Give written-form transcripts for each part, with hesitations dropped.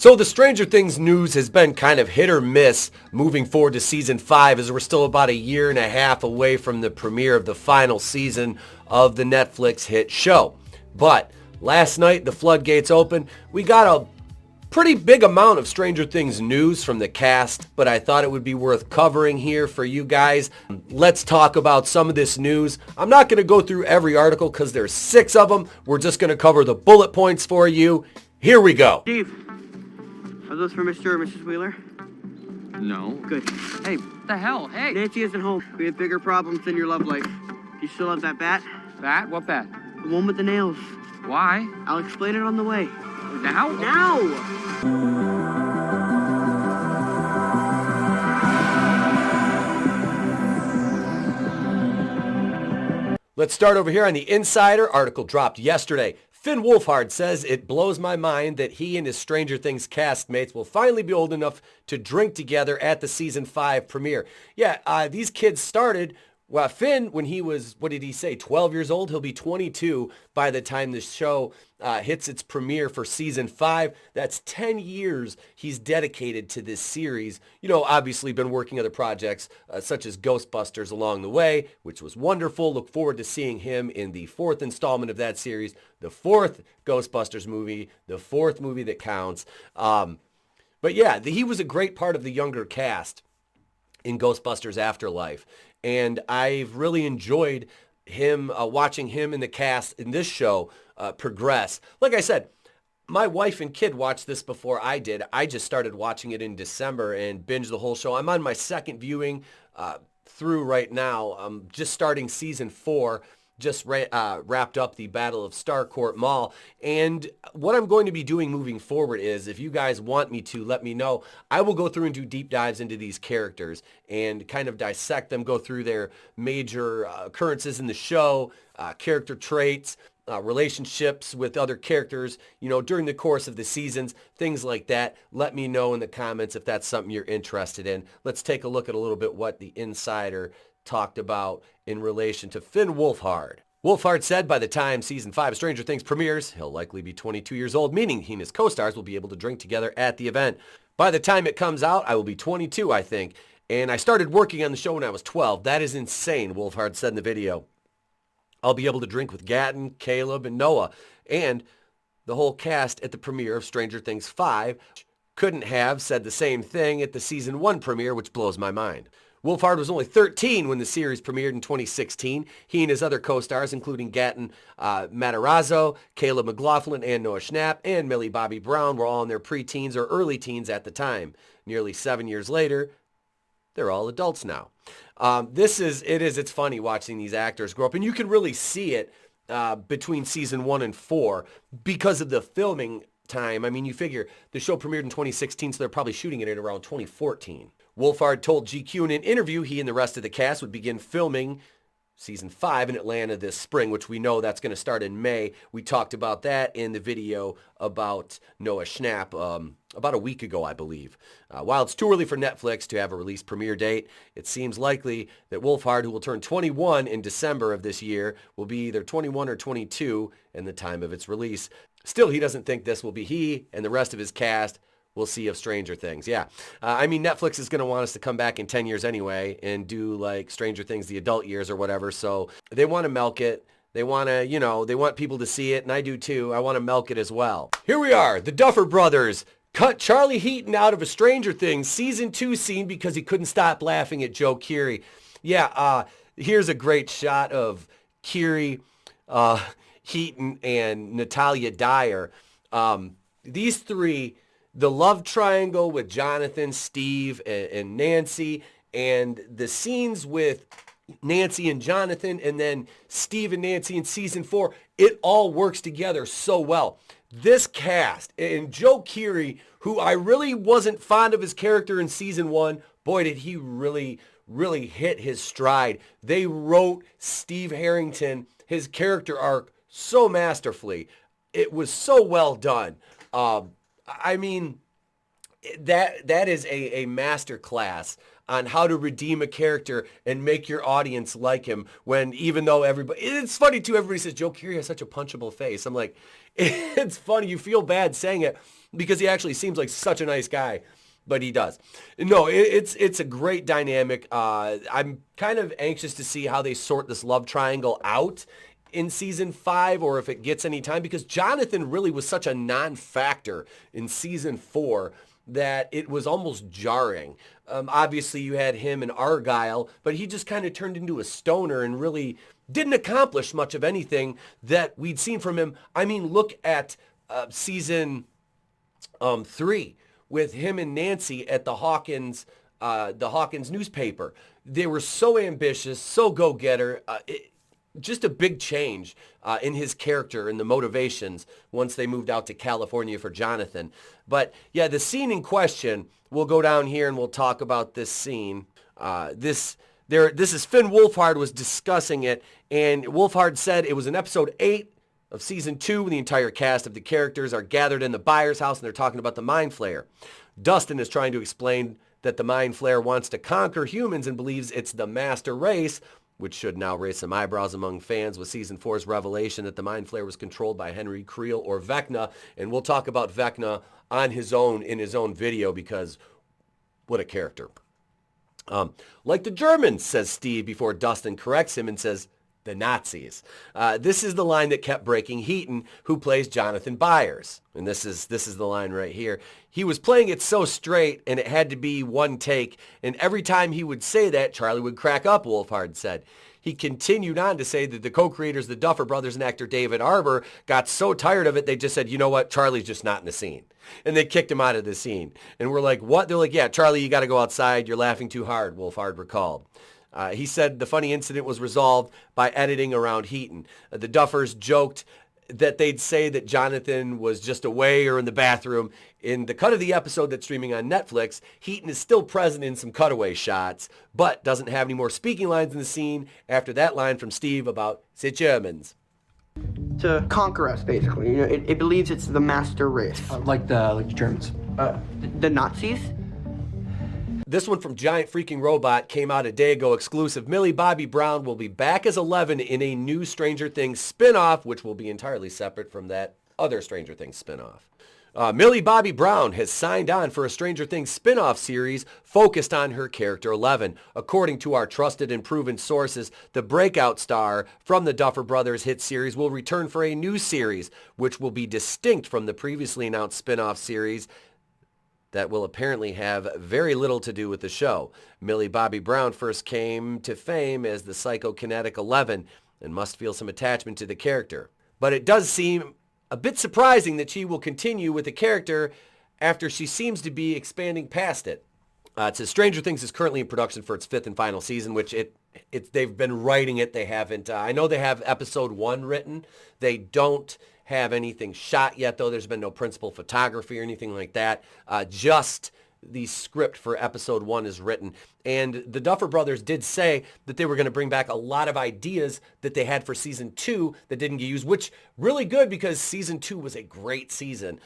So the Stranger Things news has been kind of hit or miss moving forward to season 5, as we're still about a year and a half away from the premiere of the final season of the Netflix hit show. But last night the floodgates opened. We got a pretty big amount of Stranger Things news from the cast, but I thought it would be worth covering here for you guys. Let's talk about some of this news. I'm not going to go through every article because there's 6 of them. We're just going to cover the bullet points for you. Here we go. Steve, are those for Mr. or Mrs. Wheeler? No. Good. Hey, What the hell? Hey. Nancy isn't home. We have bigger problems than your love life. Do you still have that bat? Bat? What bat? The one with the nails. Why? I'll explain it on the way. Now? Now! Let's start over here on the Insider. Article dropped yesterday. Finn Wolfhard says it blows my mind that he and his Stranger Things castmates will finally be old enough to drink together at the season 5 premiere. Yeah, these kids started, well, Finn, when he was, what did he say, 12 years old? He'll be 22 by the time the show hits its premiere for season 5. That's 10 years he's dedicated to this series. You know, obviously been working other projects such as Ghostbusters along the way, which was wonderful. Look forward to seeing him in the 4th installment of that series, the 4th Ghostbusters movie, the 4th movie that counts. But yeah, he was a great part of the younger cast in Ghostbusters Afterlife. And I've really enjoyed him, watching him in the cast in this show progress. Like I said, my wife and kid watched this before I did. I just started watching it in December and binged the whole show. I'm on my second viewing through right now. I'm just starting season 4. Just wrapped up the Battle of Starcourt Mall. And what I'm going to be doing moving forward is, if you guys want me to, let me know. I will go through and do deep dives into these characters and kind of dissect them, go through their major occurrences in the show, character traits, relationships with other characters, you know, during the course of the seasons, things like that. Let me know in the comments if that's something you're interested in. Let's take a look at a little bit what the Insider talked about in relation to Finn Wolfhard. Wolfhard said by the time season 5 of Stranger Things premieres, he'll likely be 22 years old, meaning he and his co-stars will be able to drink together at the event. By the time it comes out, I will be 22, I think. And I started working on the show when I was 12. That is insane, Wolfhard said in the video. I'll be able to drink with Gatton, Caleb, and Noah. And the whole cast at the premiere of Stranger Things 5 couldn't have said the same thing at the season 1 premiere, which blows my mind. Wolfhard was only 13 when the series premiered in 2016. He and his other co-stars, including Gatton Matarazzo, Caleb McLaughlin, and Noah Schnapp, and Millie Bobby Brown, were all in their pre-teens or early teens at the time. Nearly 7 years later, they're all adults now. It's funny watching these actors grow up, and you can really see it between season 1 and 4 because of the filming time. I mean, you figure the show premiered in 2016, so they're probably shooting it in around 2014. Wolfhard told GQ in an interview he and the rest of the cast would begin filming season 5 in Atlanta this spring, which we know that's going to start in May. We talked about that in the video about Noah Schnapp about a week ago, I believe. While it's too early for Netflix to have a release premiere date, it seems likely that Wolfhard, who will turn 21 in December of this year, will be either 21 or 22 in the time of its release. Still, he doesn't think this will be he and the rest of his cast we'll see of Stranger Things. Yeah. I mean, Netflix is going to want us to come back in 10 years anyway and do like Stranger Things, the adult years or whatever. So they want to milk it. They want to, you know, they want people to see it. And I do too. I want to milk it as well. Here we are. The Duffer Brothers cut Charlie Heaton out of a Stranger Things season 2 scene because he couldn't stop laughing at Joe Keery. Yeah. Here's a great shot of Keery, Heaton, and Natalia Dyer. These three, the love triangle with Jonathan, Steve, and Nancy, and the scenes with Nancy and Jonathan, and then Steve and Nancy in season 4, it all works together so well. This cast, and Joe Keery, who I really wasn't fond of his character in season 1, boy, did he really hit his stride. They wrote Steve Harrington, his character arc, so masterfully. It was so well done. I mean, that is a master class on how to redeem a character and make your audience like him when, even though everybody, it's funny too, everybody says Joe Keery has such a punchable face. I'm like, it's funny, you feel bad saying it, because he actually seems like such a nice guy. But he does. No, it's a great dynamic. I'm kind of anxious to see how they sort this love triangle out in season 5, or if it gets any time, because Jonathan really was such a non-factor in season 4 that it was almost jarring. Obviously, you had him and Argyle, but he just kind of turned into a stoner and really didn't accomplish much of anything that we'd seen from him. I mean, look at season 3. With him and Nancy at the Hawkins newspaper. They were so ambitious, so go-getter. Just a big change in his character and the motivations once they moved out to California for Jonathan. But yeah, the scene in question, we'll go down here and we'll talk about this scene. This is Finn Wolfhard was discussing it, and Wolfhard said it was in episode 8 of season 2, when the entire cast of the characters are gathered in the buyer's house and they're talking about the Mind Flayer. Dustin is trying to explain that the Mind Flayer wants to conquer humans and believes it's the master race, which should now raise some eyebrows among fans with season 4's revelation that the Mind Flayer was controlled by Henry Creel or Vecna. And we'll talk about Vecna in his own video, because what a character. Like the Germans, says Steve before Dustin corrects him and says, the Nazis. This is the line that kept breaking Heaton, who plays Jonathan Byers. And this is the line right here. He was playing it so straight, and it had to be one take. And every time he would say that, Charlie would crack up, Wolfhard said. He continued on to say that the co-creators, the Duffer Brothers and actor David Arbor, got so tired of it, they just said, you know what, Charlie's just not in the scene. And they kicked him out of the scene. And we're like, what? They're like, yeah, Charlie, you got to go outside. You're laughing too hard, Wolfhard recalled. He said the funny incident was resolved by editing around Heaton. The Duffers joked that they'd say that Jonathan was just away or in the bathroom. In the cut of the episode that's streaming on Netflix, Heaton is still present in some cutaway shots, but doesn't have any more speaking lines in the scene after that line from Steve about the Germans. To conquer us, basically. You know, it believes it's the master race. Like the Germans. The Nazis? This one from Giant Freaking Robot came out a day ago exclusive. Millie Bobby Brown will be back as 11 in a new Stranger Things spinoff, which will be entirely separate from that other Stranger Things spinoff. Millie Bobby Brown has signed on for a Stranger Things spinoff series focused on her character 11. According to our trusted and proven sources, the breakout star from the Duffer Brothers hit series will return for a new series, which will be distinct from the previously announced spinoff series that will apparently have very little to do with the show. Millie Bobby Brown first came to fame as the psychokinetic 11 and must feel some attachment to the character. But it does seem a bit surprising that she will continue with the character after she seems to be expanding past it. It says Stranger Things is currently in production for its 5th and final season, which they've been writing it. They haven't. I know they have episode 1 written. They don't have anything shot yet, though. There's been no principal photography or anything like that. Just the script for episode 1 is written. And the Duffer Brothers did say that they were going to bring back a lot of ideas that they had for season 2 that didn't get used, which really good because season 2 was a great season.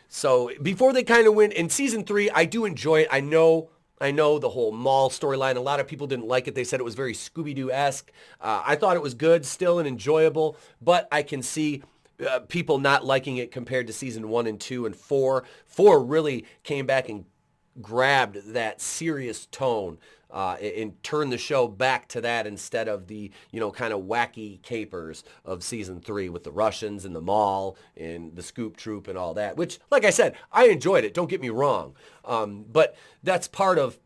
So before they kind of went in season 3, I do enjoy it. I know the whole mall storyline. A lot of people didn't like it. They said it was very Scooby-Doo-esque. I thought it was good still and enjoyable, but I can see people not liking it compared to season 1 and 2 and 4. 4 really came back and grabbed that serious tone and turned the show back to that instead of the, kind of wacky capers of season 3 with the Russians and the mall and the Scoop Troop and all that, which, like I said, I enjoyed it. Don't get me wrong. But that's part of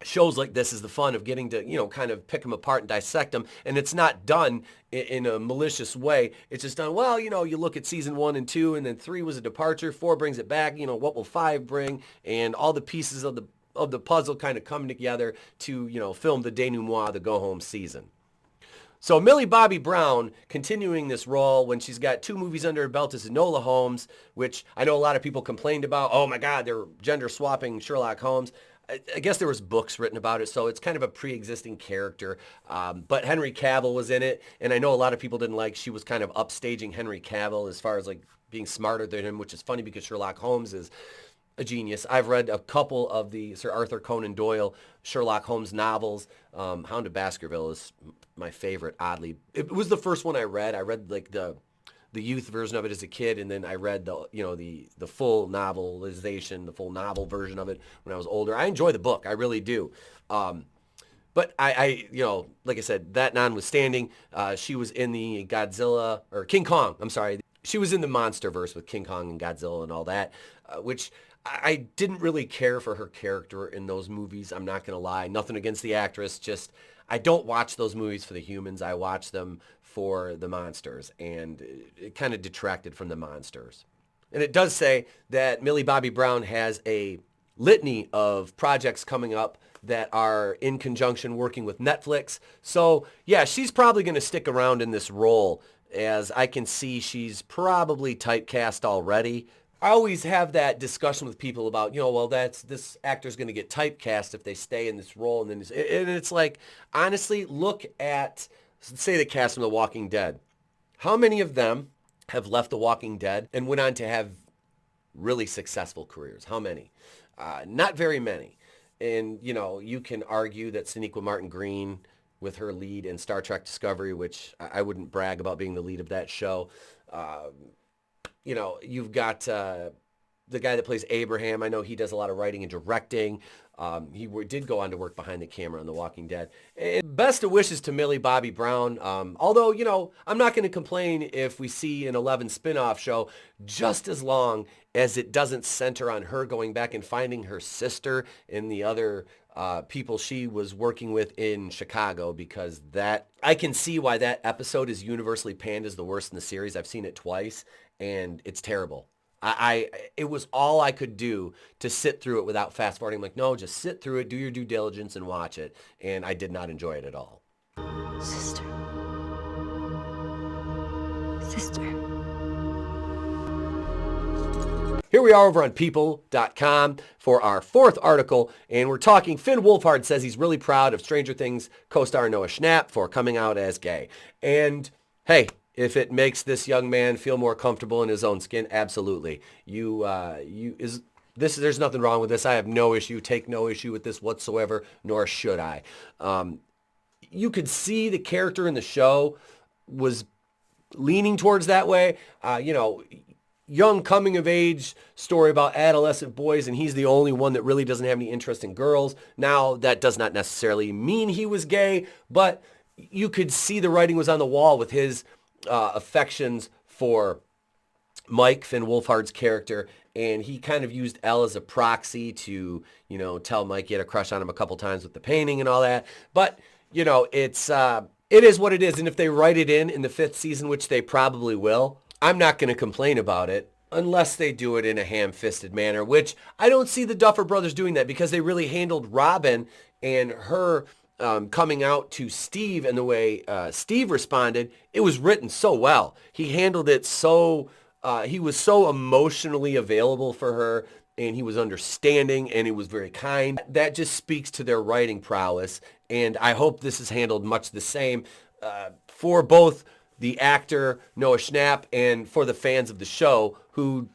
shows like this, is the fun of getting to, kind of pick them apart and dissect them. And it's not done in a malicious way. It's just done, well, you look at season 1 and 2, and then 3 was a departure, 4 brings it back, what will 5 bring? And all the pieces of the puzzle kind of coming together to, film the denouement, the go-home season. So Millie Bobby Brown continuing this role when she's got 2 movies under her belt as Enola Holmes, which I know a lot of people complained about. Oh my God, they're gender swapping Sherlock Holmes. I guess there was books written about it, so it's kind of a pre-existing character. But Henry Cavill was in it, and I know a lot of people didn't like she was kind of upstaging Henry Cavill as far as like being smarter than him, which is funny because Sherlock Holmes is a genius. I've read a couple of the Sir Arthur Conan Doyle Sherlock Holmes novels. Hound of Baskerville is my favorite, oddly. It was the first one I read. I read like the the youth version of it as a kid, and then I read the full novelization, the full novel version of it when I was older. I enjoy the book, I really do. But I like I said, that notwithstanding, she was in the Godzilla, or King Kong, I'm sorry. She was in the Monsterverse with King Kong and Godzilla and all that, which I didn't really care for her character in those movies. I'm not going to lie. Nothing against the actress, just I don't watch those movies for the humans. I watch them for the monsters, and it kind of detracted from the monsters. And it does say that Millie Bobby Brown has a litany of projects coming up that are in conjunction working with Netflix. So yeah, she's probably going to stick around in this role, as I can see she's probably typecast already. I always have that discussion with people about, this actor's going to get typecast if they stay in this role. And it's like, honestly, look at, say, the cast from The Walking Dead. How many of them have left The Walking Dead and went on to have really successful careers? How many? Not very many. And, you can argue that Sonequa Martin Green, with her lead in Star Trek Discovery, which I wouldn't brag about being the lead of that show. You've got the guy that plays Abraham. I know he does a lot of writing and directing. He did go on to work behind the camera on The Walking Dead. And best of wishes to Millie Bobby Brown. Although, I'm not going to complain if we see an 11 spin-off show, just as long as it doesn't center on her going back and finding her sister and the other people she was working with in Chicago, because that I can see why that episode is universally panned as the worst in the series. I've seen it twice, and it's terrible. It was all I could do to sit through it without fast forwarding. I'm like, no, just sit through it, do your due diligence, and watch it. And I did not enjoy it at all. Sister. Sister. Here we are over on people.com for our fourth article, and we're talking Finn Wolfhard says he's really proud of Stranger Things co-star Noah Schnapp for coming out as gay. And hey, if it makes this young man feel more comfortable in his own skin, absolutely. There's nothing wrong with this. I have no issue, take no issue with this whatsoever, nor should I. You could see the character in the show was leaning towards that way. Young coming of age story about adolescent boys, and he's the only one that really doesn't have any interest in girls. Now, that does not necessarily mean he was gay, but you could see the writing was on the wall with his affections for Mike, Finn Wolfhard's character, and he kind of used Elle as a proxy to, tell Mike he had a crush on him a couple times with the painting and all that. But, it is what it is, and if they write it in the fifth season, which they probably will, I'm not going to complain about it unless they do it in a ham-fisted manner, which I don't see the Duffer Brothers doing that, because they really handled Robin and her coming out to Steve and the way Steve responded. It was written so well. He handled it so, he was so emotionally available for her, and he was understanding, and he was very kind. That just speaks to their writing prowess, and I hope this is handled much the same for both the actor Noah Schnapp and for the fans of the show who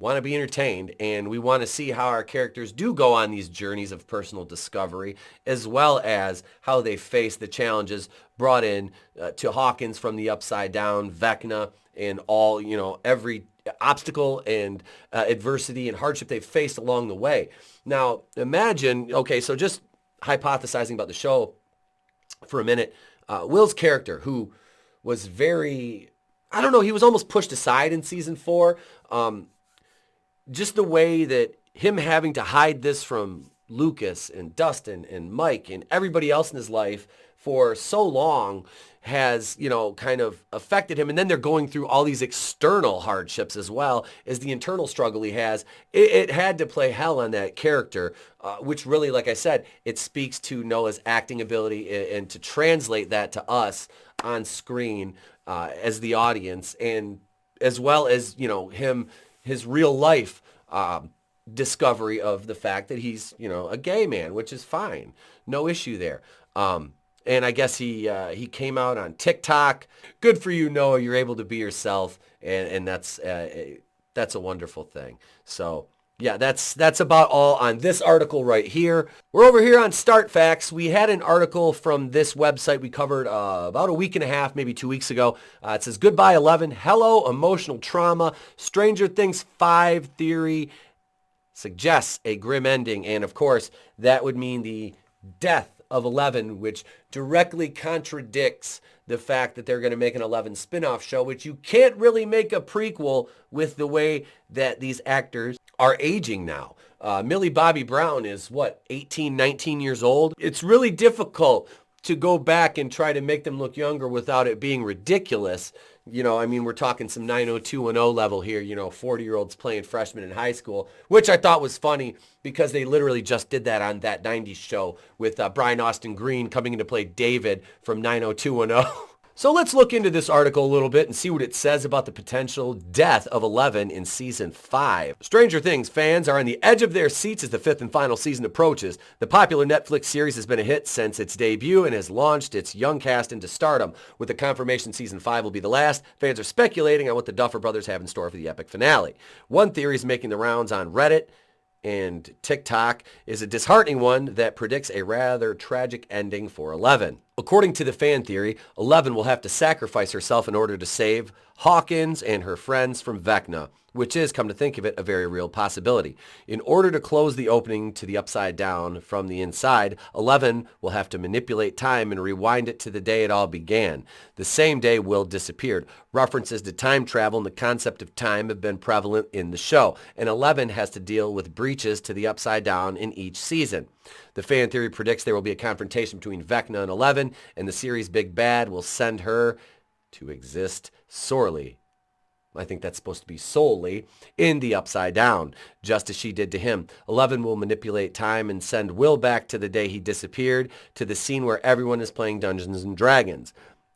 want to be entertained, and we want to see how our characters do go on these journeys of personal discovery, as well as how they face the challenges brought in to Hawkins from the Upside Down, Vecna, and all, every obstacle and adversity and hardship they've faced along the way. Now, imagine, so just hypothesizing about the show for a minute, Will's character, who was very, he was almost pushed aside in season 4. Just the way that him having to hide this from Lucas and Dustin and Mike and everybody else in his life for so long has, kind of affected him. And then they're going through all these external hardships as well as the internal struggle he has. It had to play hell on that character, which really, like I said, it speaks to Noah's acting ability and to translate that to us on screen as the audience, and as well as, his real life discovery of the fact that he's, a gay man, which is fine. No issue there. And I guess he came out on TikTok. Good for you, Noah. You're able to be yourself, and that's a wonderful thing. So Yeah, that's about all on this article right here. We're over here on Start Facts. We had an article from this website we covered about a week and a half, maybe 2 weeks ago. It says, Goodbye 11, hello emotional trauma, Stranger Things 5 theory suggests a grim ending. And of course, that would mean the death of 11, which directly contradicts the fact that they're going to make an 11 spin-off show, which you can't really make a prequel with the way that these actors are aging now. Millie Bobby Brown is, 18, 19 years old? It's really difficult to go back and try to make them look younger without it being ridiculous. We're talking some 90210 level here, 40-year-olds playing freshmen in high school, which I thought was funny because they literally just did that on that 90s show with Brian Austin Green coming in to play David from 90210. So let's look into this article a little bit and see what it says about the potential death of 11 in Season 5. Stranger Things fans are on the edge of their seats as the 5th and final season approaches. The popular Netflix series has been a hit since its debut and has launched its young cast into stardom. With the confirmation Season 5 will be the last, fans are speculating on what the Duffer Brothers have in store for the epic finale. One theory is making the rounds on Reddit and TikTok is a disheartening one that predicts a rather tragic ending for 11. According to the fan theory, 11 will have to sacrifice herself in order to save Hawkins and her friends from Vecna, which is, come to think of it, a very real possibility. In order to close the opening to the Upside Down from the inside, 11 will have to manipulate time and rewind it to the day it all began. The same day Will disappeared. References to time travel and the concept of time have been prevalent in the show, and 11 has to deal with breaches to the Upside Down in each season. The fan theory predicts there will be a confrontation between Vecna and 11, and the series' big bad will send her to exist sorely. I think that's supposed to be solely in the Upside Down, just as she did to him. 11 will manipulate time and send Will back to the day he disappeared, to the scene where everyone is playing Dungeons and Dragons.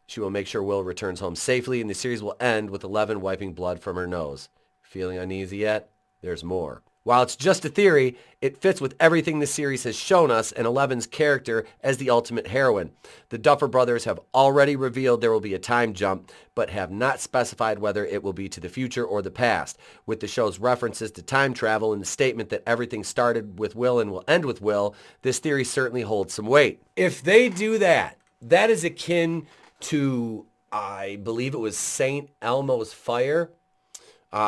She will make sure Will returns home safely, and the series will end with 11 wiping blood from her nose. Feeling uneasy yet? There's more. While it's just a theory, it fits with everything the series has shown us and 11's character as the ultimate heroine. The Duffer Brothers have already revealed there will be a time jump, but have not specified whether it will be to the future or the past. With the show's references to time travel and the statement that everything started with Will and will end with Will, this theory certainly holds some weight. If they do that, that is akin to, I believe it was St. Elmo's Fire,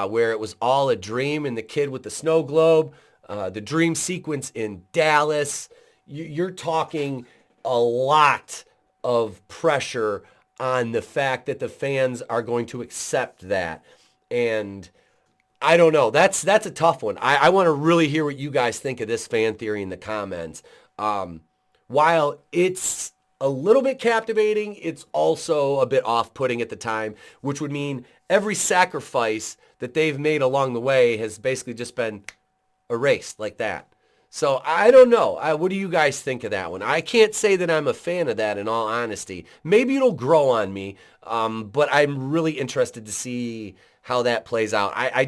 where it was all a dream, and the kid with the snow globe, the dream sequence in Dallas. You're talking a lot of pressure on the fact that the fans are going to accept that. And I don't know. That's a tough one. I want to really hear what you guys think of this fan theory in the comments. While it's a little bit captivating, it's also a bit off-putting at the time, which would mean every sacrifice that they've made along the way has basically just been erased like that. So I don't know. What do you guys think of that one? I can't say that I'm a fan of that in all honesty. Maybe it'll grow on me, but I'm really interested to see how that plays out. I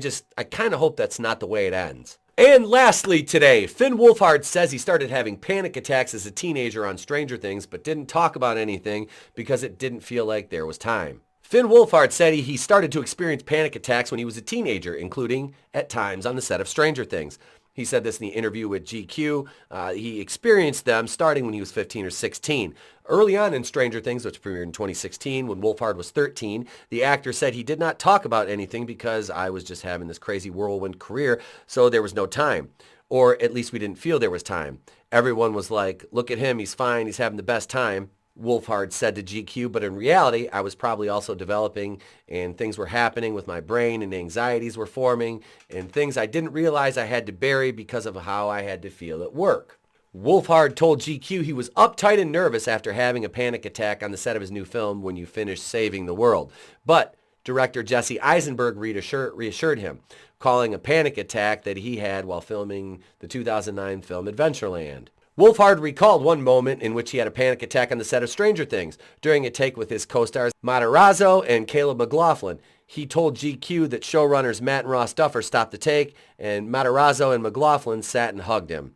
kind of hope that's not the way it ends. And lastly today, Finn Wolfhard says he started having panic attacks as a teenager on Stranger Things, but didn't talk about anything because it didn't feel like there was time. Finn Wolfhard said he started to experience panic attacks when he was a teenager, including at times on the set of Stranger Things. He said this in the interview with GQ. He experienced them starting when he was 15 or 16. Early on in Stranger Things, which premiered in 2016 when Wolfhard was 13, the actor said he did not talk about anything because I was just having this crazy whirlwind career, so there was no time. Or at least we didn't feel there was time. Everyone was like, look at him, he's fine, he's having the best time. Wolfhard said to GQ, but in reality, I was probably also developing and things were happening with my brain and anxieties were forming and things I didn't realize I had to bury because of how I had to feel at work. Wolfhard told GQ he was uptight and nervous after having a panic attack on the set of his new film, When You Finish Saving the World. But director Jesse Eisenberg reassured him, calling a panic attack that he had while filming the 2009 film Adventureland. Wolfhard recalled one moment in which he had a panic attack on the set of Stranger Things during a take with his co-stars Matarazzo and Caleb McLaughlin. He told GQ that showrunners Matt and Ross Duffer stopped the take, and Matarazzo and McLaughlin sat and hugged him.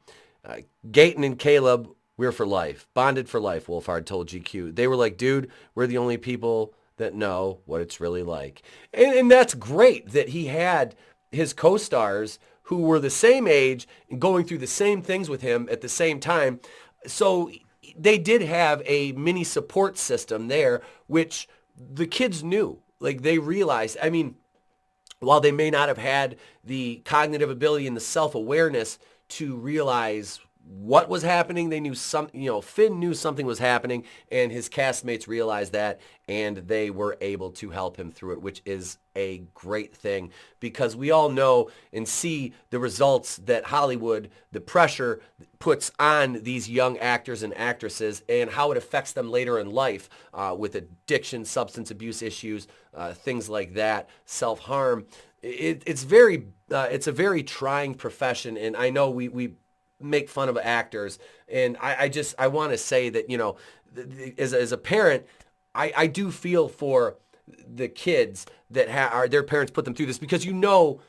Gaten and Caleb, we're for life. Bonded for life, Wolfhard told GQ. They were like, dude, we're the only people that know what it's really like. And that's great that he had his co-stars who were the same age and going through the same things with him at the same time. So they did have a mini support system there, which the kids knew. Like, they realized, I mean, while they may not have had the cognitive ability and the self-awareness to realize what was happening, they knew Finn knew something was happening, and his castmates realized that, and they were able to help him through it, which is a great thing, because we all know and see the results that Hollywood, the pressure puts on these young actors and actresses, and how it affects them later in life with addiction, substance abuse issues, things like that, self-harm. It's a very trying profession, and I know we make fun of actors, and I want to say that, you know, as a parent, I do feel for the kids that are their parents put them through this, because you know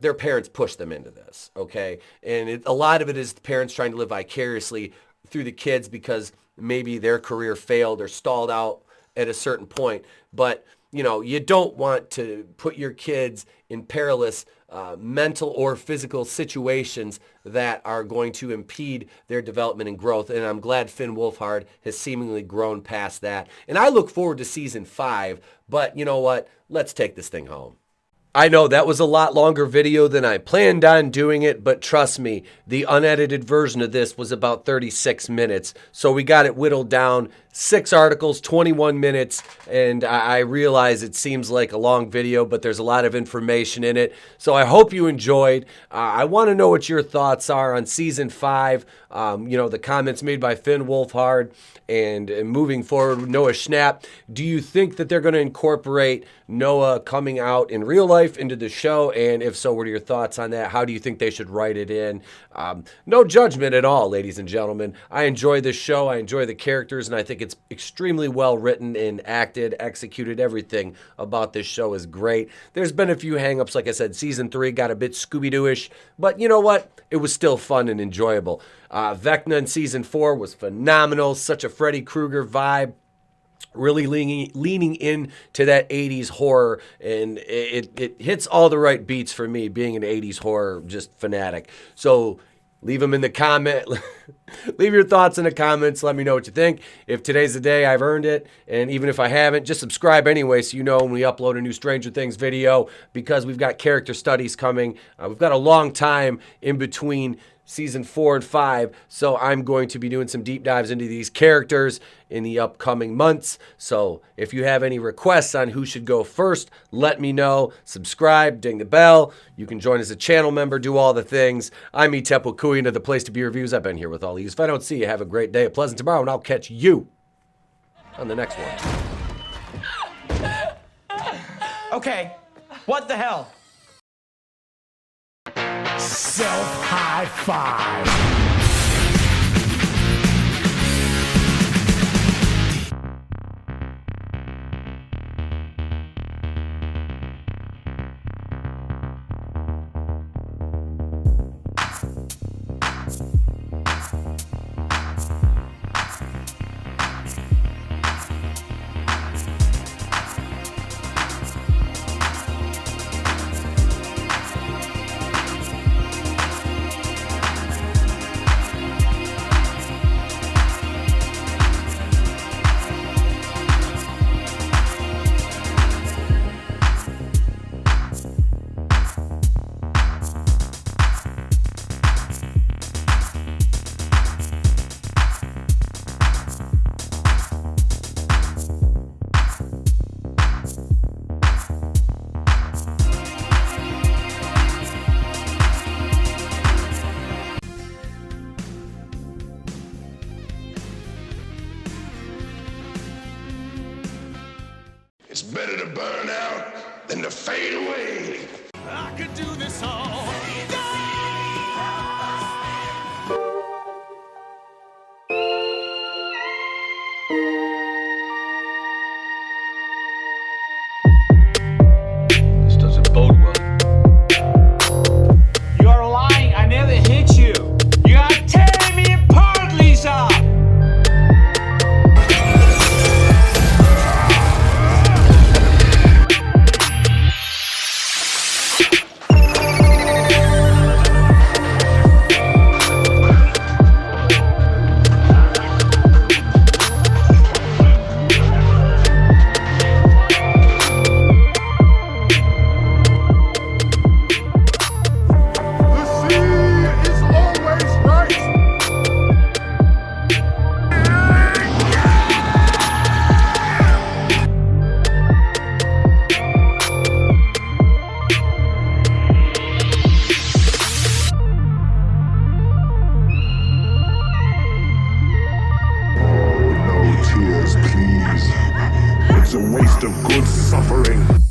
their parents pushed them into this, okay? And a lot of it is the parents trying to live vicariously through the kids because maybe their career failed or stalled out at a certain point. But, you know, you don't want to put your kids in perilous mental or physical situations that are going to impede their development and growth. And I'm glad Finn Wolfhard has seemingly grown past that. And I look forward to season 5, but you know what? Let's take this thing home. I know that was a lot longer video than I planned on doing it, but trust me, the unedited version of this was about 36 minutes. So we got it whittled down, 6 articles, 21 minutes, and I realize it seems like a long video, but there's a lot of information in it. So I hope you enjoyed. I want to know what your thoughts are on season 5, you know, the comments made by Finn Wolfhard, and moving forward, Noah Schnapp. Do you think that they're going to incorporate Noah coming out in real life into the show? And if so, what are your thoughts on that? How do you think they should write it in? No judgment at all, ladies and gentlemen. I enjoy this show. I enjoy the characters, and I think it's extremely well written and acted, executed. Everything about this show is great. There's been a few hangups. Like I said, season 3 got a bit Scooby-Doo-ish, but you know what? It was still fun and enjoyable. Vecna in season 4 was phenomenal. Such a Freddy Krueger vibe. Really leaning into that 80s horror, and it hits all the right beats for me, being an 80s horror just fanatic. So leave them in the comment. Leave your thoughts in the comments. Let me know what you think. If today's the day, I've earned it. And even if I haven't, just subscribe anyway so you know when we upload a new Stranger Things video, because we've got character studies coming. We've got a long time in between season 4 and 5, so I'm going to be doing some deep dives into these characters in the upcoming months. So if you have any requests on who should go first, let me know. Subscribe, ding the bell. You can join as a channel member, do all the things. I'm Tepo Kuian of The Place to Be Reviews. I've been here with all these. If I don't see you, have a great day, a pleasant tomorrow, and I'll catch you on the next one. Okay, what the hell? Self-high five. It's better to burn out than to fade away. I could do this all. This doesn't bode well. You are lying. I never hit you. You are tearing me apart, Lisa. waste of good suffering.